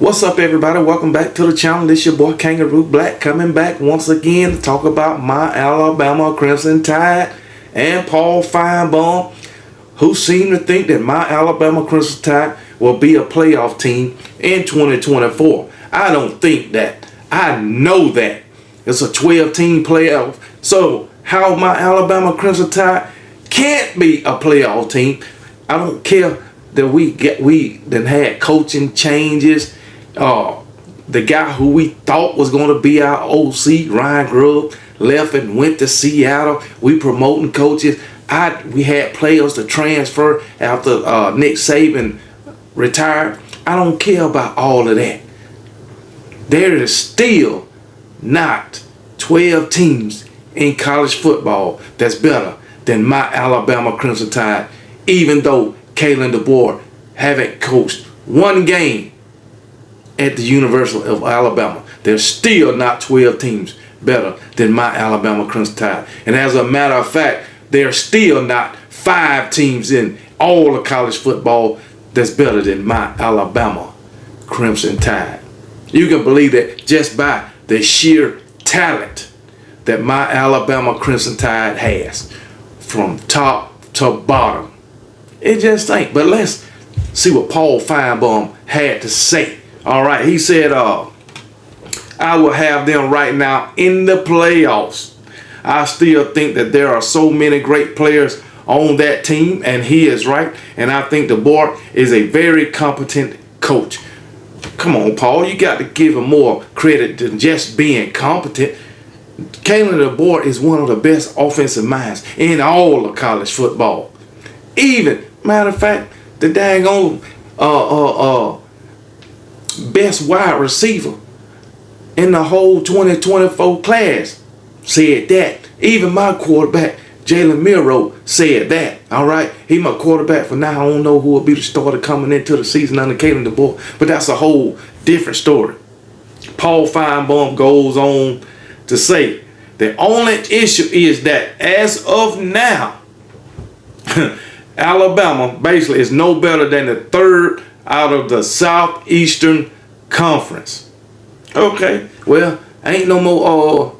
What's up, everybody? Welcome back to the channel. This your boy Kangaroo Black coming back once again to talk about my Alabama Crimson Tide and Paul Finebaum, who seem to think that my Alabama Crimson Tide will be a playoff team in 2024. I don't think that. I know that. It's a 12-team playoff. So how my Alabama Crimson Tide can't be a playoff team? I don't care that we then had coaching changes. The guy who we thought was going to be our OC, Ryan Grubb, left and went to Seattle. We promoting coaches. We had players to transfer after Nick Saban retired. I don't care about all of that. There is still not 12 teams in college football that's better than my Alabama Crimson Tide, even though Kalen DeBoer haven't coached one game at the University of Alabama. There's still not 12 teams better than my Alabama Crimson Tide. And as a matter of fact, there's still not 5 teams in all of college football that's better than my Alabama Crimson Tide. You can believe that just by the sheer talent that my Alabama Crimson Tide has from top to bottom. It just ain't. But let's see what Paul Finebaum had to say. All right, he said, I will have them right now in the playoffs. I still think that there are so many great players on that team, and he is right. And I think DeBoer is a very competent coach. Come on, Paul, you got to give him more credit than just being competent. Kalen DeBoer is one of the best offensive minds in all of college football. Even, matter of fact, the daggone best wide receiver in the whole 2024 class said that. Even my quarterback, Jalen Milroe, said that. All right, he my quarterback for now. I don't know who will be the starter coming into the season under Kalen DeBoer, but that's a whole different story. Paul Finebaum goes on to say the only issue is that as of now, Alabama basically is no better than the third out of the Southeastern Conference. Okay, well, ain't no more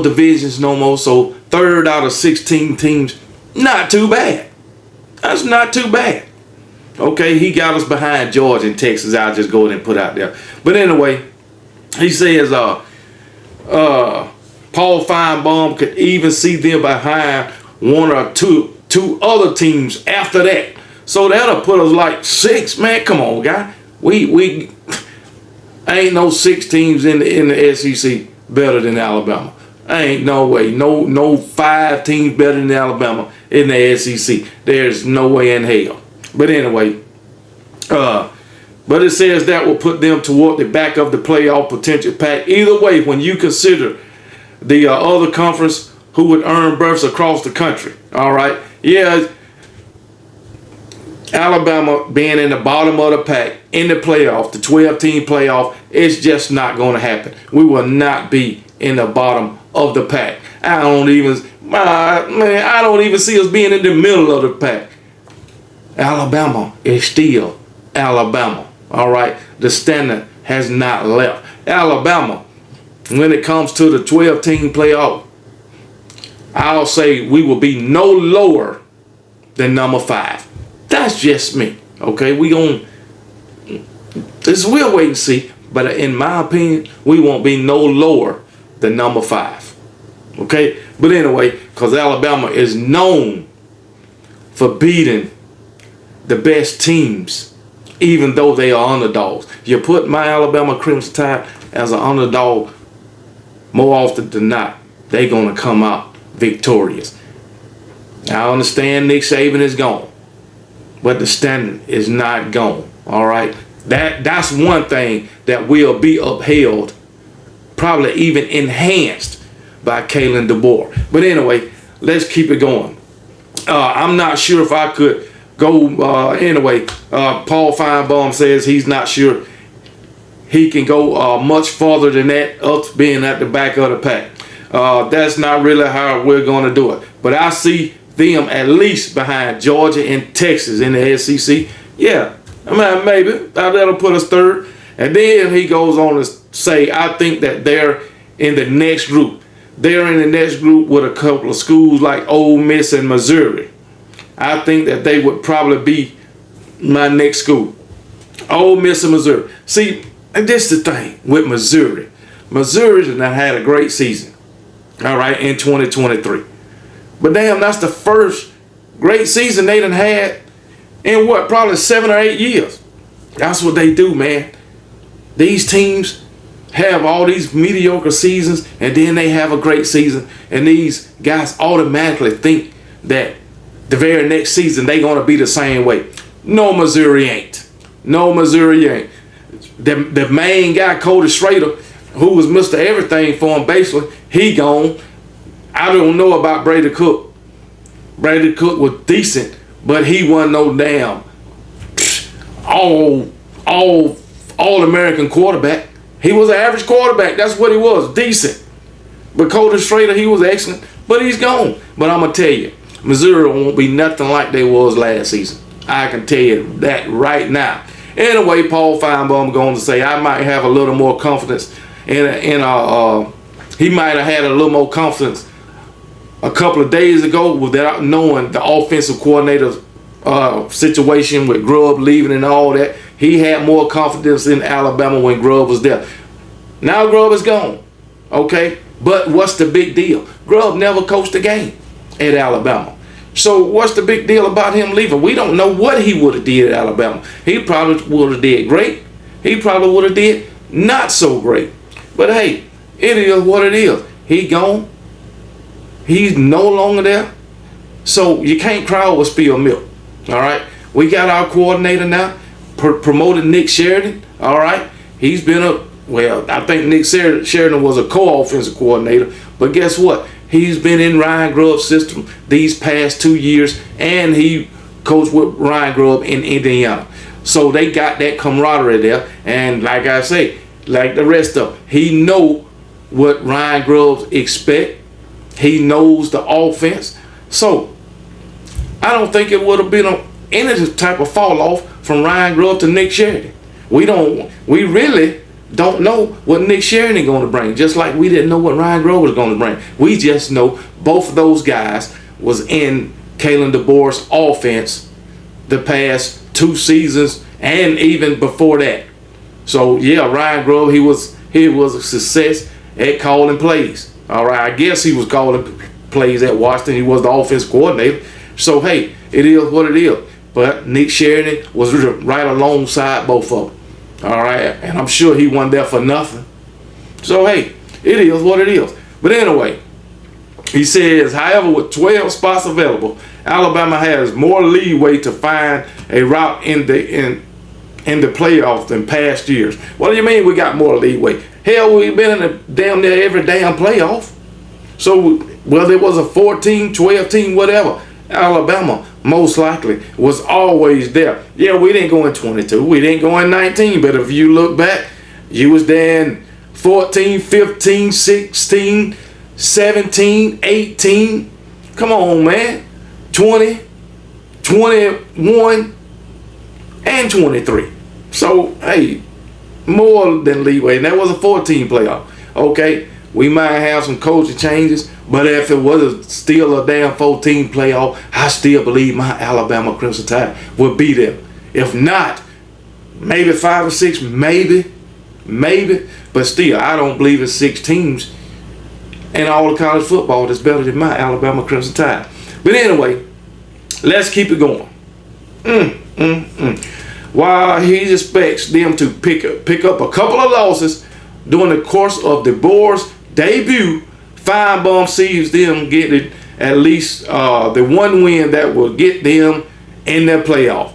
divisions no more, so third out of 16 teams, not too bad. That's not too bad. Okay, he got us behind Georgia and Texas. I'll just go ahead and put out there. But anyway, he says Paul Finebaum could even see them behind one or two other teams after that. So that'll put us like 6, man. Come on, guy. We ain't no 6 teams in the SEC better than Alabama. Ain't no way. No 5 teams better than Alabama in the SEC. There's no way in hell. But anyway, but it says that will put them toward the back of the playoff potential pack. Either way, when you consider the other conference who would earn berths across the country. All right. Yeah. Alabama being in the bottom of the pack in the playoff, the 12-team playoff, it's just not going to happen. We will not be in the bottom of the pack. I don't even see us being in the middle of the pack. Alabama is still Alabama. All right, the standard has not left. Alabama, when it comes to the 12-team playoff, I'll say we will be no lower than number 5. That's just me, okay? we'll wait and see. But in my opinion, we won't be no lower than number 5, okay? But anyway, because Alabama is known for beating the best teams, even though they are underdogs. You put my Alabama Crimson Tide as an underdog, more often than not, they're going to come out victorious. I understand Nick Saban is gone, but the standard is not gone. All right, that's one thing that will be upheld, probably even enhanced by Kalen DeBoer. But anyway, let's keep it going. I'm not sure if I could go. Anyway, Paul Finebaum says he's not sure he can go much farther than that, us being at the back of the pack. That's not really how we're going to do it. But I see them at least behind Georgia and Texas in the SEC. Yeah, I mean, maybe that'll put us third. And then he goes on to say, I think that they're in the next group. They're in the next group with a couple of schools like Ole Miss and Missouri. I think that they would probably be my next school. Ole Miss and Missouri. See, and this is the thing with Missouri. Missouri has had a great season, all right, in 2023. But damn, that's the first great season they done had in what, probably 7 or 8 years. That's what they do, man. These teams have all these mediocre seasons and then they have a great season, and these guys automatically think that the very next season they gonna be the same way. No, Missouri ain't. No, Missouri ain't. The main guy, Cody Schrader, who was Mr. Everything for him, basically, he gone. I don't know about Brady Cook. Brady Cook was decent, but he wasn't no damn all American quarterback. He was an average quarterback. That's what he was, decent. But Cody Schrader, he was excellent, but he's gone. But I'm gonna tell you, Missouri won't be nothing like they was last season. I can tell you that right now. Anyway, Paul Finebaum going to say I might have a little more confidence he might have had a little more confidence a couple of days ago without knowing the offensive coordinator situation with Grubb leaving and all that. He had more confidence in Alabama when Grubb was there. Now Grubb is gone, okay? But what's the big deal? Grubb never coached a game at Alabama. So what's the big deal about him leaving? We don't know what he would have did at Alabama. He probably would have did great. He probably would have did not so great. But hey, it is what it is. He gone. He's no longer there. So you can't cry over spilled milk. All right. We got our coordinator now, promoted Nick Sheridan. All right. He's been I think Nick Sheridan was a co-offensive coordinator. But guess what? He's been in Ryan Grubb's system these past 2 years, and he coached with Ryan Grubb in Indiana. So they got that camaraderie there. And like I say, like the rest of them, he know what Ryan Grubb expect. He knows the offense. So I don't think it would have been any type of fall off from Ryan Grubb to Nick Sheridan. We really don't know what Nick Sheridan going to bring, just like we didn't know what Ryan Grubb was going to bring. We just know both of those guys was in Kalen DeBoer's offense the past 2 seasons and even before that. So yeah, Ryan Grubb, he was a success at calling plays. All right, I guess he was calling plays at Washington. He was the offensive coordinator. So hey, it is what it is. But Nick Sheridan was right alongside both of them. All right, and I'm sure he wasn't there for nothing. So hey, it is what it is. But anyway, he says, however, with 12 spots available, Alabama has more leeway to find a route in the playoffs than past years. What do you mean we got more leeway? Hell, we've been in a damn near every damn playoff. So whether it was a 14, 12 team, whatever, Alabama most likely was always there. Yeah, we didn't go in 22, we didn't go in 19, but if you look back, you was there in 14, 15, 16, 17, 18. Come on, man. 20, 21, and 23. So, hey, more than leeway. And that was a 14 playoff. Okay, we might have some coaching changes, but if it was still a damn 14 playoff, I still believe my Alabama Crimson Tide will be there. If not, maybe 5 or 6, maybe. But still, I don't believe it's 6 teams in all of college football that's better than my Alabama Crimson Tide. But anyway, let's keep it going. While he expects them to pick up a couple of losses during the course of DeBoer's debut, Finebaum sees them getting at least the one win that will get them in their playoff.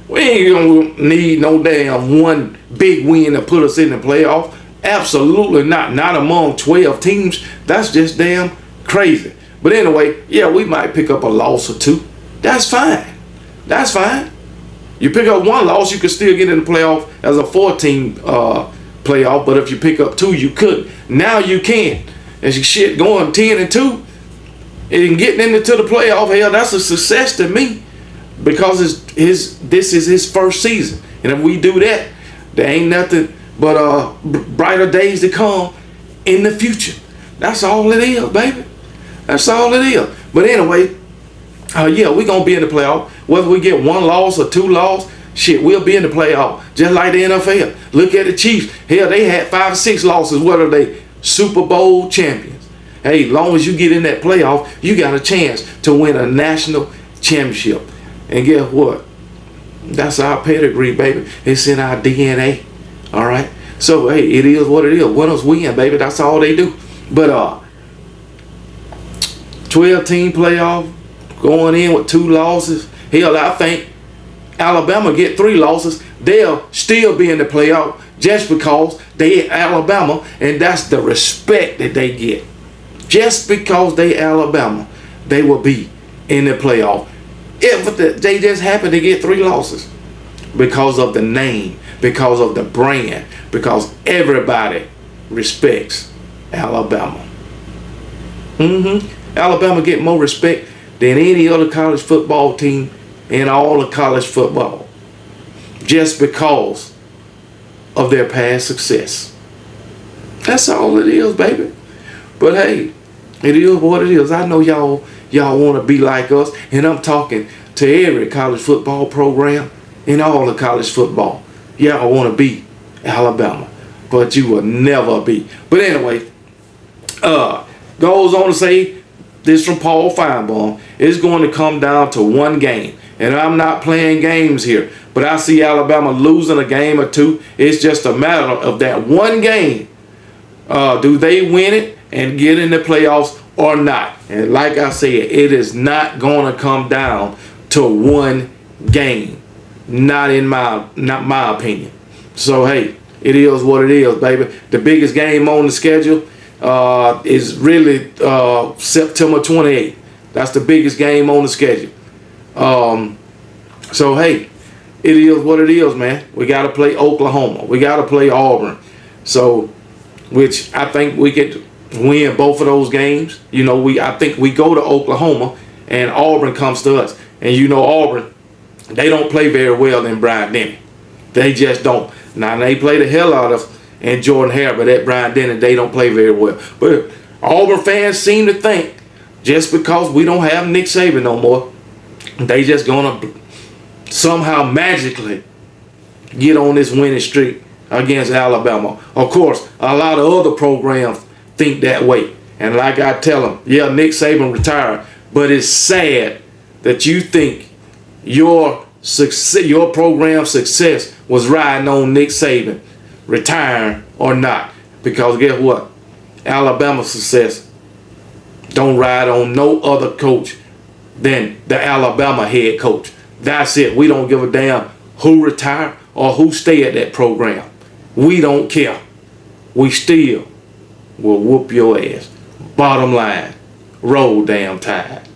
We ain't gonna need no damn one big win to put us in the playoff. Absolutely not. Not among 12 teams. That's just damn crazy. But anyway, yeah, we might pick up a loss or 2. That's fine. That's fine. You pick up 1 loss, you could still get in the playoff as a 14 playoff. But if you pick up 2, you couldn't. Now you can. As your shit going 10-2 and getting into the playoff, hell, that's a success to me, because this is his first season. And if we do that, there ain't nothing but brighter days to come in the future. That's all it is, baby. That's all it is. But anyway, yeah, we're going to be in the playoff. Whether we get 1 loss or 2 losses, shit, we'll be in the playoff. Just like the NFL. Look at the Chiefs. Hell, they had 5 or 6 losses. What are they? Super Bowl champions. Hey, long as you get in that playoff, you got a chance to win a national championship. And guess what? That's our pedigree, baby. It's in our DNA. All right? So, hey, it is what it is. Winners win, baby. That's all they do. But 12-team playoff, going in with 2 losses. Hell, I think Alabama get 3 losses. They'll still be in the playoff just because they Alabama, and that's the respect that they get. Just because they Alabama, they will be in the playoff. If they just happen to get 3 losses because of the name, because of the brand, because everybody respects Alabama. Alabama get more respect than any other college football team in all of college football, just because of their past success. That's all it is, baby. But hey, it is what it is. I know y'all want to be like us, and I'm talking to every college football program in all of college football. Y'all want to be Alabama, but you will never be. But anyway, goes on to say this from Paul Finebaum. It's going to come down to 1 game. And I'm not playing games here, but I see Alabama losing a game or 2. It's just a matter of that 1 game. Do they win it and get in the playoffs or not? And like I said, it is not going to come down to 1 game. Not my opinion. So hey, it is what it is, baby. The biggest game on the schedule is really September 28th. That's the biggest game on the schedule. So hey, it is what it is, man. We got to play Oklahoma. We got to play Auburn. So, which I think we could win both of those games. You know, I think we go to Oklahoma and Auburn comes to us. And you know Auburn, they don't play very well in Bryant-Denny. They just don't. Now they play the hell out of and Jordan Hare, but at Bryant-Denny they don't play very well. But Auburn fans seem to think just because we don't have Nick Saban no more, they just gonna somehow magically get on this winning streak against Alabama. Of course, a lot of other programs think that way. And like I tell them, yeah, Nick Saban retired, but it's sad that you think your program's success was riding on Nick Saban retiring or not. Because guess what? Alabama's success don't ride on no other coach than the Alabama head coach. That's it. We don't give a damn who retire or who stay at that program. We don't care. We still will whoop your ass. Bottom line, roll damn tide.